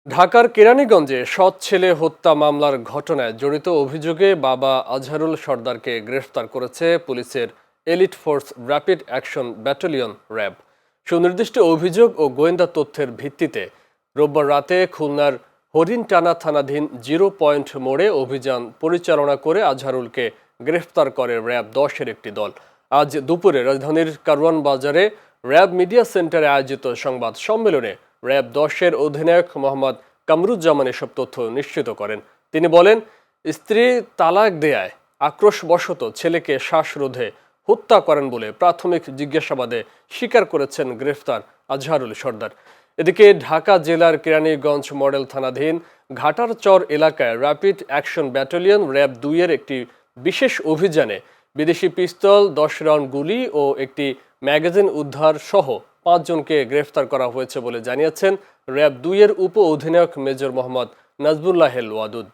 ঢাকার কেরানীগঞ্জে সৎ ছেলে হত্যা মামলার ঘটনায় জড়িত অভিযোগে বাবা আজহারুল সর্দারকে গ্রেফতার করেছে পুলিশের elite force rapid action battalion RAB. সুনির্দিষ্ট অভিযোগ ও গোয়েন্দা তথ্যের ভিত্তিতে রোববার রাতে খুলনার হরিণটানা থানাধীন 0 পয়েন্ট মোড়ে অভিযান পরিচালনা করে আজহারুলকে গ্রেফতার করে র্যাব 10-এর একটি দল। আজ দুপুরে রাজধানীর কারওয়ান বাজারে র্যাব মিডিয়া সেন্টারে আয়োজিত সংবাদ সম্মেলনে র্যাব 10-এর অধিনায়ক মোহাম্মদ কামরুজ্জামান এসব তথ্য নিশ্চিত করেন। তিনি বলেন, স্ত্রী তালাক দেয়ায় আক্রোশবশত ছেলেকে শ্বাসরোধে হত্যা করেন বলে প্রাথমিক জিজ্ঞাসাবাদে স্বীকার করেছেন গ্রেফতার আজহারুল সর্দার। এদিকে ঢাকা জেলার কেরানীগঞ্জ মডেল থানাধীন ঘাটারচর এলাকায় র্যাপিড অ্যাকশন ব্যাটালিয়ন র্যাব 2-এর একটি বিশেষ অভিযানে বিদেশি পিস্তল, 10 রাউন্ড গুলি ও একটি ম্যাগাজিন উদ্ধার সহ 5 জনকে গ্রেফতার করা হয়েছে বলে জানিয়েছেন র্যাব 2-এর উপ অধিনায়ক মেজর মোহাম্মদ নাজবুল্লাহেল ওয়াদুদ।